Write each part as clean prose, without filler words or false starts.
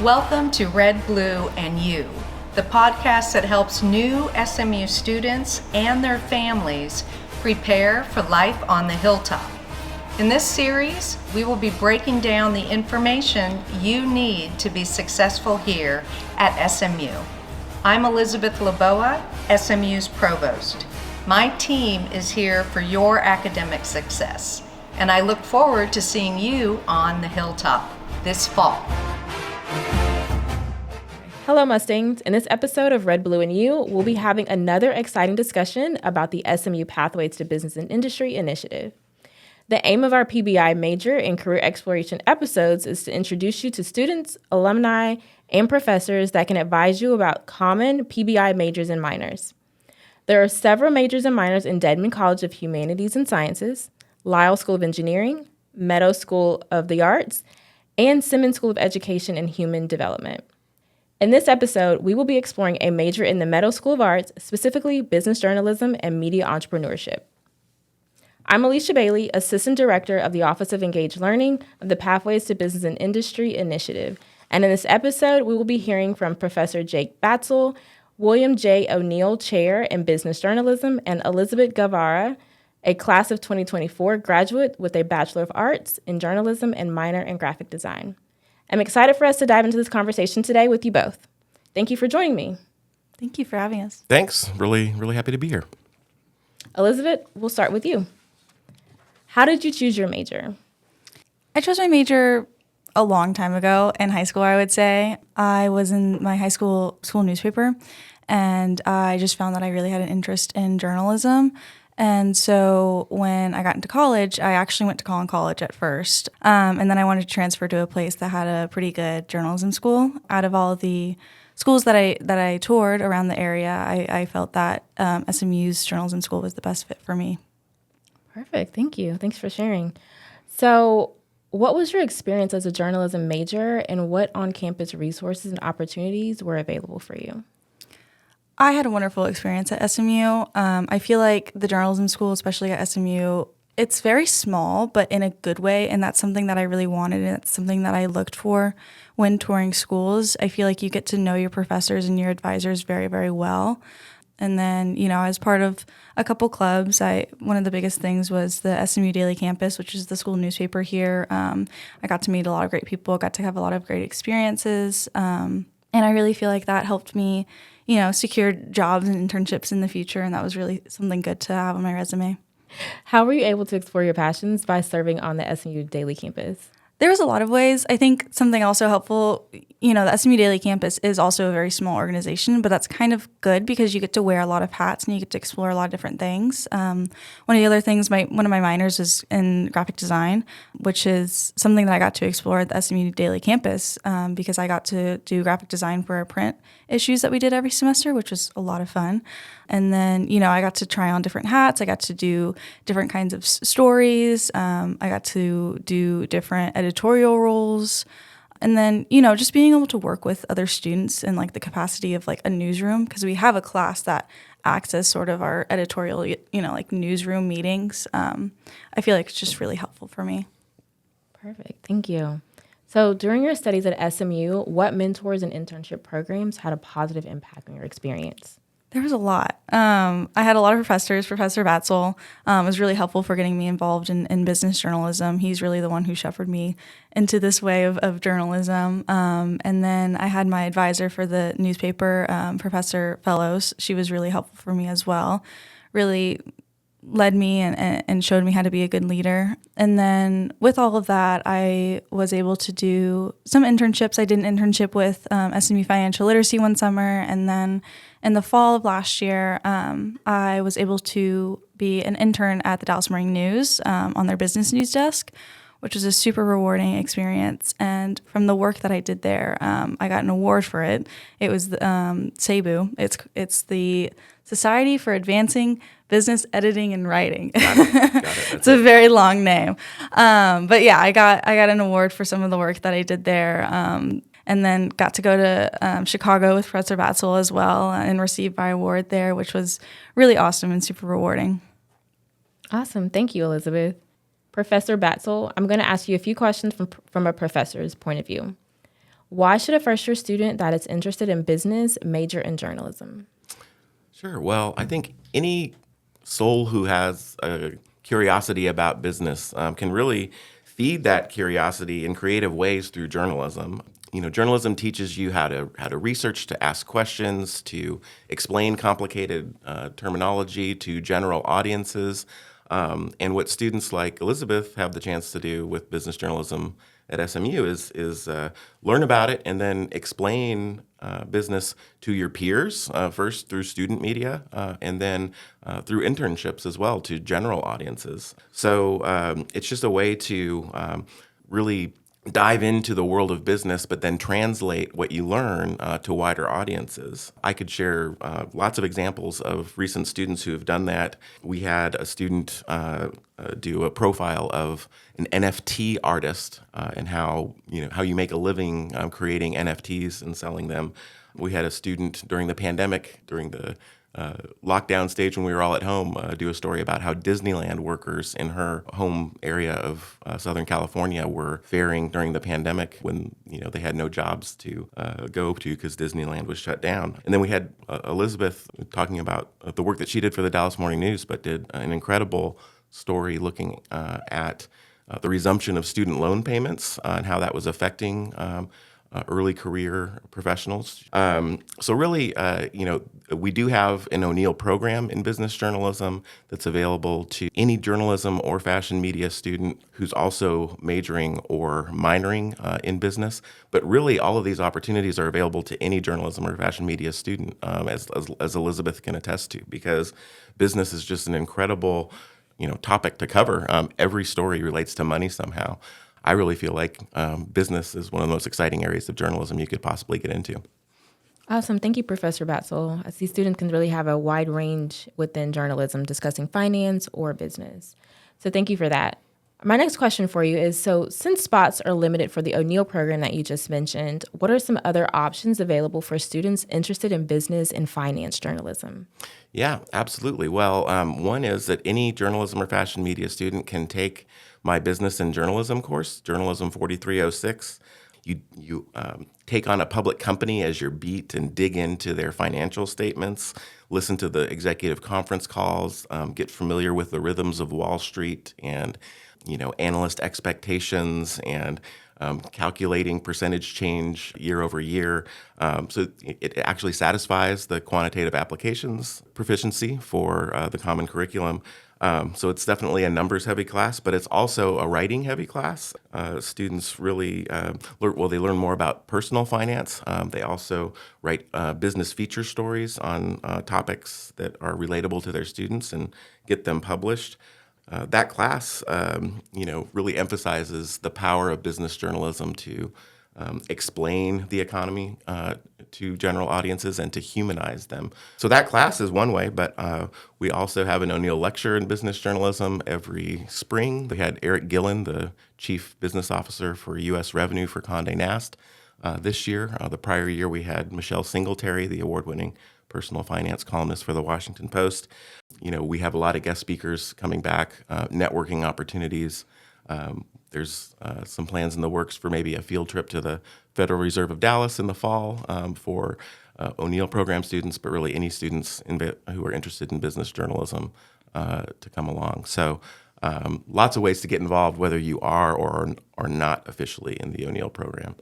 Welcome to Red, Blue, and You, the podcast that helps new SMU students and their families prepare for life on the hilltop. In this series, we will be breaking down the information you need to be successful here at SMU. I'm Elizabeth Laboa, SMU's provost. My team is here for your academic success, and I look forward to seeing you on the hilltop this fall. Hello, Mustangs. In this episode of Red, Blue, and You, we'll be having another exciting discussion about the SMU Pathways to Business and Industry initiative. The aim of our PBI major and career exploration episodes is to introduce you to students, alumni, and professors that can advise you about common PBI majors and minors. There are several majors and minors in Dedman College of Humanities and Sciences, Lyle School of Engineering, Meadows School of the Arts, and Simmons School of Education and Human Development. In this episode, we will be exploring a major in the Meadows School of Arts, specifically business journalism and media entrepreneurship. I'm Alicia Bailey, Assistant Director of the Office of Engaged Learning of the Pathways to Business and Industry initiative. And in this episode, we will be hearing from Professor Jake Batzel, William J. O'Neill Chair in Business Journalism, and Elizabeth Guevara, a class of 2024 graduate with a Bachelor of Arts in Journalism and minor in Graphic Design. I'm excited for us to dive into this conversation today with you both. Thank you for joining me. Thank you for having us. Thanks. Really happy to be here. Elizabeth, we'll start with you. How did you choose your major? I chose my major a long time ago in high school, I would say. I was in my high school newspaper, and I just found that I really had an interest in journalism. And so when I got into college, I actually went to Collin College at first. And then I wanted to transfer to a place that had a pretty good journalism school. Out of all the schools that I toured around the area, I felt that SMU's journalism school was the best fit for me. Perfect. Thank you. Thanks for sharing. So what was your experience as a journalism major, and what on-campus resources and opportunities were available for you? I had a wonderful experience at SMU. I feel like the journalism school, especially at SMU, it's very small, but in a good way, and that's something that I really wanted, and it's something that I looked for when touring schools. I feel like you get to know your professors and your advisors very, very well. And then, as part of a couple clubs, one of the biggest things was the SMU Daily Campus, which is the school newspaper here. I got to meet a lot of great people, got to have a lot of great experiences, and I really feel like that helped me secure jobs and internships in the future, and that was really something good to have on my resume. How were you able to explore your passions by serving on the SMU Daily Campus? There was a lot of ways. I think something also helpful, the SMU Daily Campus is also a very small organization, but that's kind of good because you get to wear a lot of hats and you get to explore a lot of different things. One of the other things, one of my minors is in graphic design, which is something that I got to explore at the SMU Daily Campus because I got to do graphic design for our print issues that we did every semester, which was a lot of fun. And then, I got to try on different hats. I got to do different kinds of stories. I got to do different editorial roles. And then, just being able to work with other students in like the capacity of like a newsroom, because we have a class that acts as sort of our editorial, like newsroom meetings. I feel like it's just really helpful for me. Perfect. Thank you. So during your studies at SMU, what mentors and internship programs had a positive impact on your experience? There was a lot. I had a lot of professors. Professor Batzel was really helpful for getting me involved in business journalism. He's really the one who shepherded me into this way of journalism. And then I had my advisor for the newspaper, Professor Fellows. She was really helpful for me as well. Really led me and showed me how to be a good leader. And then with all of that, I was able to do some internships. I did an internship with SMU Financial Literacy one summer, and then in the fall of last year, I was able to be an intern at the Dallas Morning News on their business news desk, which was a super rewarding experience. And from the work that I did there, I got an award for it. It was the SABU. It's the Society for Advancing Business Editing and Writing. Got it. It's a very long name. But yeah, I got an award for some of the work that I did there. And then got to go to Chicago with Professor Batzel as well and receive my award there, which was really awesome and super rewarding. Awesome. Thank you, Elizabeth. Professor Batzel, I'm going to ask you a few questions from a professor's point of view. Why should a first-year student that is interested in business major in journalism? Sure. Well, I think any soul who has a curiosity about business can really feed that curiosity in creative ways through journalism. Journalism teaches you how to research, to ask questions, to explain complicated terminology to general audiences. And what students like Elizabeth have the chance to do with business journalism at SMU is learn about it and then explain business to your peers, first through student media, and then through internships as well to general audiences. So it's just a way to really dive into the world of business, but then translate what you learn to wider audiences. I could share lots of examples of recent students who have done that. We had a student do a profile of an NFT artist and how you make a living creating NFTs and selling them. We had a student during the pandemic, during the lockdown stage when we were all at home, do a story about how Disneyland workers in her home area of Southern California were faring during the pandemic when they had no jobs to go to because Disneyland was shut down. And then we had Elizabeth talking about the work that she did for the Dallas Morning News, but did an incredible story looking at the resumption of student loan payments and how that was affecting early career professionals. So really, we do have an O'Neill program in business journalism that's available to any journalism or fashion media student who's also majoring or minoring in business. But really, all of these opportunities are available to any journalism or fashion media student, as Elizabeth can attest to, because business is just an incredible topic to cover. Every story relates to money somehow. I really feel like business is one of the most exciting areas of journalism you could possibly get into. Awesome. Thank you, Professor Batzel. I see students can really have a wide range within journalism discussing finance or business. So thank you for that. My next question for you is, so since spots are limited for the O'Neill program that you just mentioned, what are some other options available for students interested in business and finance journalism? Yeah, absolutely. Well, one is that any journalism or fashion media student can take my business and journalism course, Journalism 4306. You take on a public company as your beat and dig into their financial statements, listen to the executive conference calls, get familiar with the rhythms of Wall Street and analyst expectations and calculating percentage change year over year. So it actually satisfies the quantitative applications proficiency for the Common Curriculum. So it's definitely a numbers-heavy class, but it's also a writing-heavy class. Students really they learn more about personal finance. They also write business feature stories on topics that are relatable to their students and get them published. That class, really emphasizes the power of business journalism to explain the economy to general audiences and to humanize them. So that class is one way, but we also have an O'Neill lecture in business journalism every spring. We had Eric Gillen, the chief business officer for U.S. Revenue for Condé Nast this year. The prior year, we had Michelle Singletary, the award-winning personal finance columnist for the Washington Post. We have a lot of guest speakers coming back, networking opportunities. There's some plans in the works for maybe a field trip to the Federal Reserve of Dallas in the fall for O'Neill program students, but really any students who are interested in business journalism to come along. So lots of ways to get involved, whether you are or are not officially in the O'Neill program.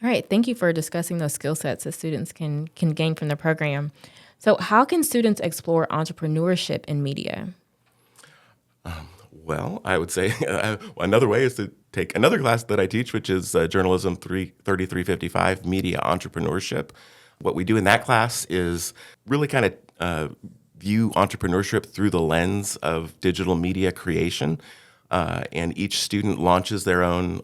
All right. Thank you for discussing those skill sets that students can gain from the program. So how can students explore entrepreneurship in media? Well, I would say another way is to take another class that I teach, which is Journalism 3355, Media Entrepreneurship. What we do in that class is really kind of view entrepreneurship through the lens of digital media creation. And each student launches their own,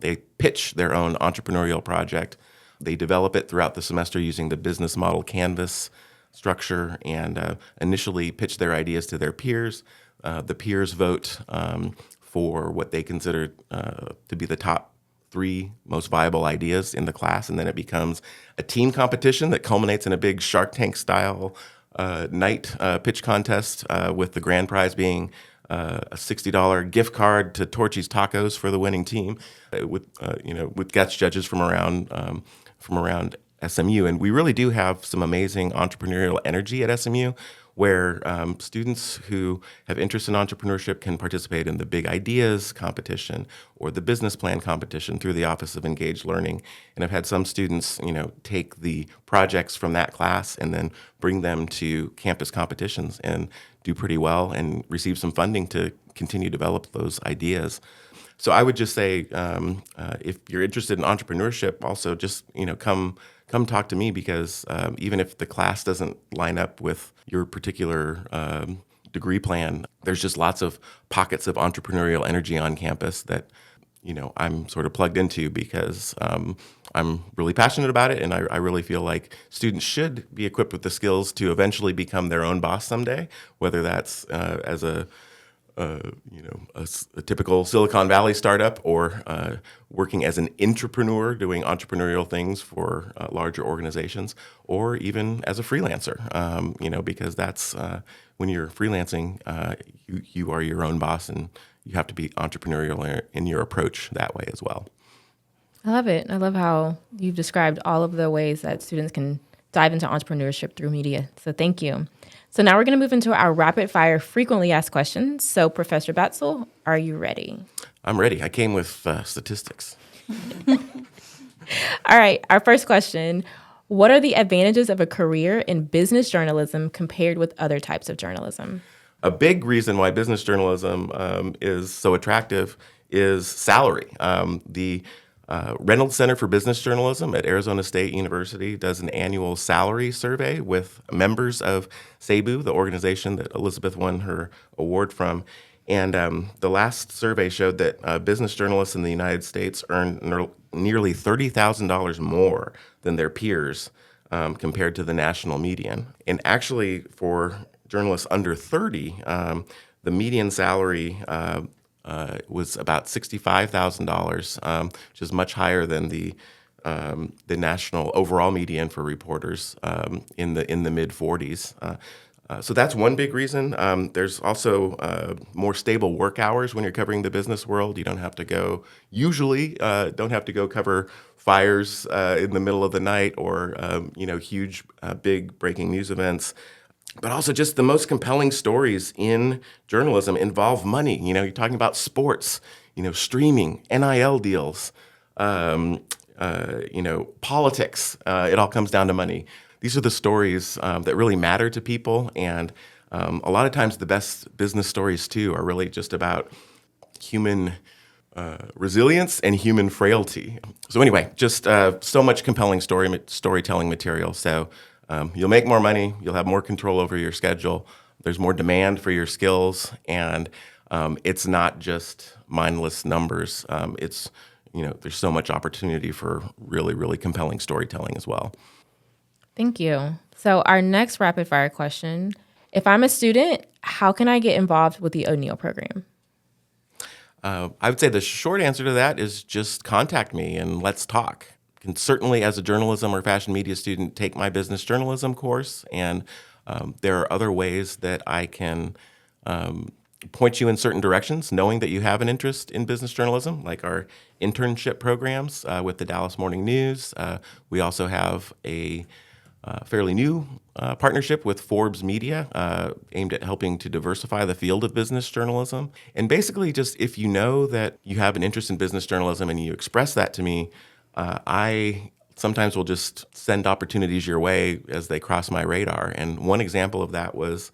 they pitch their own entrepreneurial project. They develop it throughout the semester using the business model Canvas structure and initially pitch their ideas to their peers. The peers vote for what they consider to be the top 3 most viable ideas in the class, and then it becomes a team competition that culminates in a big Shark Tank style night pitch contest with the grand prize being a $60 gift card to Torchy's Tacos for the winning team, with guest judges from around SMU. And we really do have some amazing entrepreneurial energy at SMU, where students who have interest in entrepreneurship can participate in the Big Ideas competition or the business plan competition through the Office of Engaged Learning. And I've had some students, take the projects from that class and then bring them to campus competitions and do pretty well and receive some funding to continue to develop those ideas. So I would just say, if you're interested in entrepreneurship, also just come talk to me, because even if the class doesn't line up with your particular degree plan, there's just lots of pockets of entrepreneurial energy on campus that I'm sort of plugged into, because I'm really passionate about it, and I really feel like students should be equipped with the skills to eventually become their own boss someday, whether that's as a typical Silicon Valley startup, or working as an entrepreneur doing entrepreneurial things for larger organizations, or even as a freelancer, because that's when you're freelancing, you are your own boss, and you have to be entrepreneurial in your approach that way as well. I love it. I love how you've described all of the ways that students can dive into entrepreneurship through media. So thank you. So now we're going to move into our rapid fire frequently asked questions. So Professor Batzel, are you ready? I'm ready. I came with statistics. All right. Our first question: what are the advantages of a career in business journalism compared with other types of journalism? A big reason why business journalism is so attractive is salary. The Reynolds Center for Business Journalism at Arizona State University does an annual salary survey with members of SABU, the organization that Elizabeth won her award from. And the last survey showed that business journalists in the United States earn nearly $30,000 more than their peers compared to the national median. And actually, for journalists under 30, the median salary was about $65,000, which is much higher than the national overall median for reporters in the mid 40s. So that's one big reason. There's also more stable work hours when you're covering the business world. You don't have to go cover fires in the middle of the night, or huge big breaking news events. But also, just the most compelling stories in journalism involve money. You're talking about sports, streaming, NIL deals, politics. It all comes down to money. These are the stories that really matter to people, and a lot of times the best business stories too are really just about human resilience and human frailty. So anyway, just so much compelling storytelling material. So you'll make more money, you'll have more control over your schedule, there's more demand for your skills, and it's not just mindless numbers. It's there's so much opportunity for really, really compelling storytelling as well. Thank you. So our next rapid fire question: if I'm a student, how can I get involved with the O'Neill program? I would say the short answer to that is just contact me and let's talk. You can certainly, as a journalism or fashion media student, take my business journalism course, and there are other ways that I can point you in certain directions, knowing that you have an interest in business journalism, like our internship programs with the Dallas Morning News. We also have a fairly new partnership with Forbes Media aimed at helping to diversify the field of business journalism. And basically, just if you know that you have an interest in business journalism and you express that to me, I sometimes will just send opportunities your way as they cross my radar. And one example of that was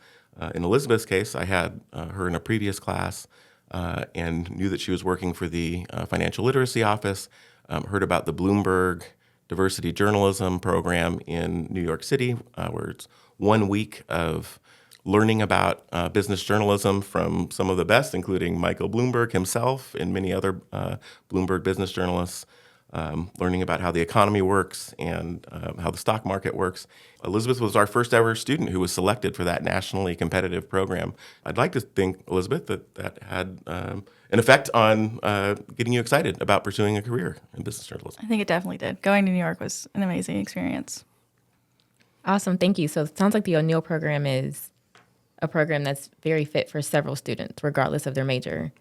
in Elizabeth's case. I had her in a previous class and knew that she was working for the Financial Literacy Office, heard about the Bloomberg Diversity Journalism program in New York City, where it's 1 week of learning about business journalism from some of the best, including Michael Bloomberg himself and many other Bloomberg business journalists, learning about how the economy works and how the stock market works. Elizabeth was our first ever student who was selected for that nationally competitive program. I'd like to think, Elizabeth, that had an effect on getting you excited about pursuing a career in business journalism. I think it definitely did. Going to New York was an amazing experience. Awesome. Thank you. So it sounds like the O'Neill program is a program that's very fit for several students, regardless of their major.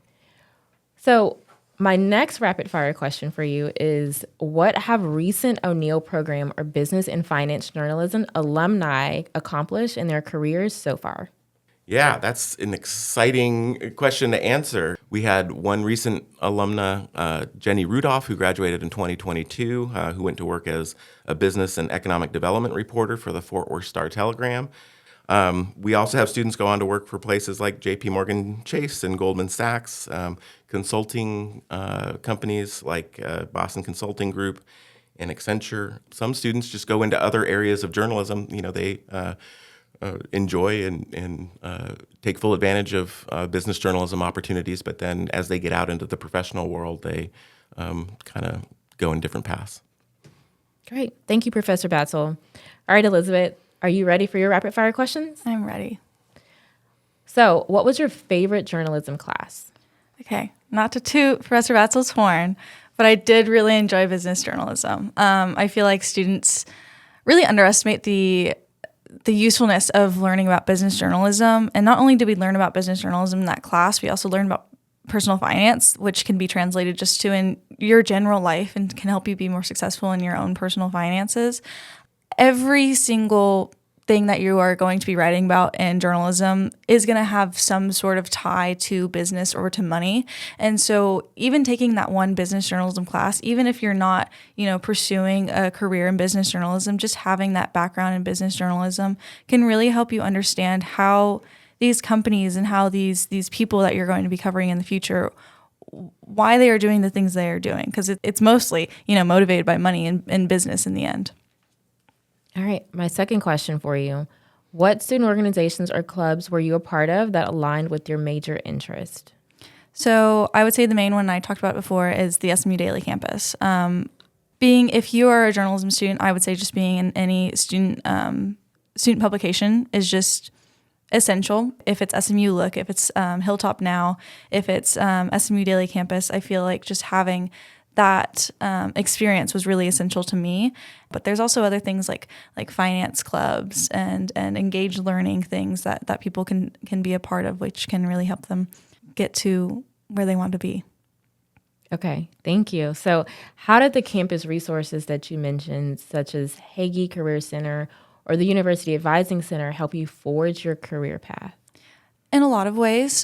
So my next rapid fire question for you is, what have recent O'Neill program or business and finance journalism alumni accomplished in their careers so far? Yeah, that's an exciting question to answer. We had one recent alumna, Jenny Rudolph, who graduated in 2022, who went to work as a business and economic development reporter for the Fort Worth Star-Telegram. We also have students go on to work for places like JP Morgan Chase and Goldman Sachs, consulting companies like Boston Consulting Group and Accenture. Some students just go into other areas of journalism. They enjoy and take full advantage of business journalism opportunities, but then as they get out into the professional world, they kind of go in different paths. Great. Thank you, Professor Batzel. All right, Elizabeth, are you ready for your rapid fire questions? I'm ready. So, what was your favorite journalism class? Okay, not to toot Professor Batzel's horn, but I did really enjoy business journalism. I feel like students really underestimate the usefulness of learning about business journalism. And not only did we learn about business journalism in that class, we also learned about personal finance, which can be translated just to in your general life and can help you be more successful in your own personal finances. Every single thing that you are going to be writing about in journalism is going to have some sort of tie to business or to money. And so even taking that one business journalism class, even if you're not, pursuing a career in business journalism, just having that background in business journalism can really help you understand how these companies and how these people that you're going to be covering in the future, why they are doing the things they are doing. Because it's mostly, motivated by money in business in the end. All right, my second question for you. What student organizations or clubs were you a part of that aligned with your major interest? So I would say the main one I talked about before is the SMU Daily Campus. If you are a journalism student, I would say just being in any student publication is just essential. If it's SMU Look, if it's Hilltop Now, if it's SMU Daily Campus, I feel like just having that experience was really essential to me. But there's also other things like finance clubs and engaged learning things that people can be a part of, which can really help them get to where they want to be. Okay, thank you. So how did the campus resources that you mentioned, such as Hagee Career Center or the University Advising Center, help you forge your career path? In a lot of ways.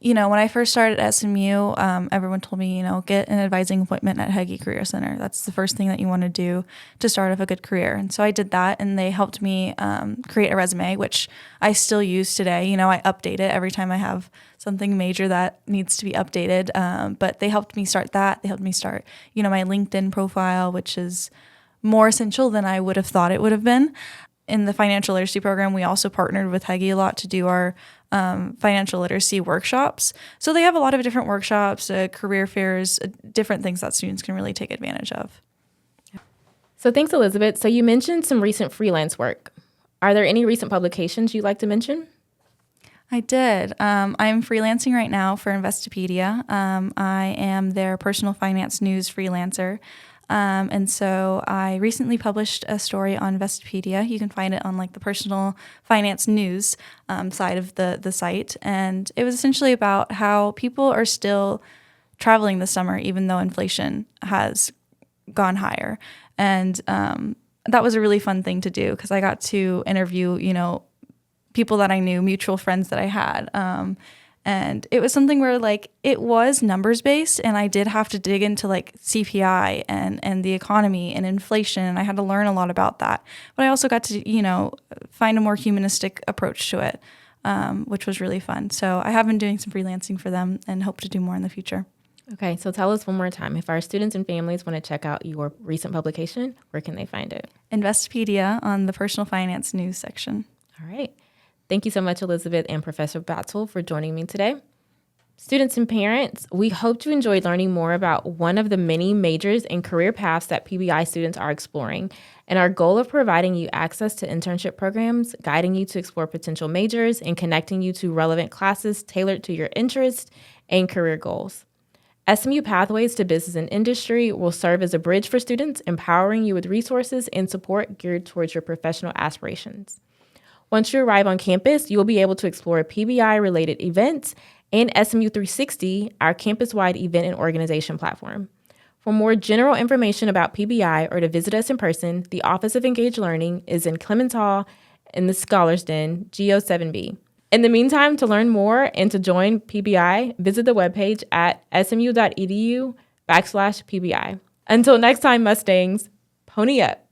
When I first started at SMU, everyone told me, get an advising appointment at Hagee Career Center. That's the first thing that you want to do to start off a good career. And so I did that, and they helped me create a resume, which I still use today. I update it every time I have something major that needs to be updated. But they helped me start that. They helped me start, my LinkedIn profile, which is more essential than I would have thought it would have been. In the financial literacy program, we also partnered with Hagee a lot to do our financial literacy workshops. So they have a lot of different workshops, career fairs, different things that students can really take advantage of. So thanks, Elizabeth. So you mentioned some recent freelance work. Are there any recent publications you'd like to mention? I did. I'm freelancing right now for Investopedia. I am their personal finance news freelancer. And so I recently published a story on Investopedia. You can find it on the personal finance news side of the site. And it was essentially about how people are still traveling this summer, even though inflation has gone higher. And that was a really fun thing to do because I got to interview, people that I knew, mutual friends that I had. And it was something where it was numbers based, and I did have to dig into CPI and the economy and inflation, and I had to learn a lot about that. But I also got to find a more humanistic approach to it, which was really fun. So I have been doing some freelancing for them and hope to do more in the future. Okay, so tell us one more time. If our students and families want to check out your recent publication, where can they find it? Investopedia on the personal finance news section. All right. Thank you so much, Elizabeth and Professor Batzel, for joining me today. Students and parents, we hope you enjoyed learning more about one of the many majors and career paths that PBI students are exploring, and our goal of providing you access to internship programs, guiding you to explore potential majors, and connecting you to relevant classes tailored to your interests and career goals. SMU Pathways to Business and Industry will serve as a bridge for students, empowering you with resources and support geared towards your professional aspirations. Once you arrive on campus, you will be able to explore PBI-related events and SMU 360, our campus-wide event and organization platform. For more general information about PBI or to visit us in person, the Office of Engaged Learning is in Clemens Hall in the Scholars Den, GO7B. In the meantime, to learn more and to join PBI, visit the webpage at smu.edu/PBI. Until next time, Mustangs, pony up.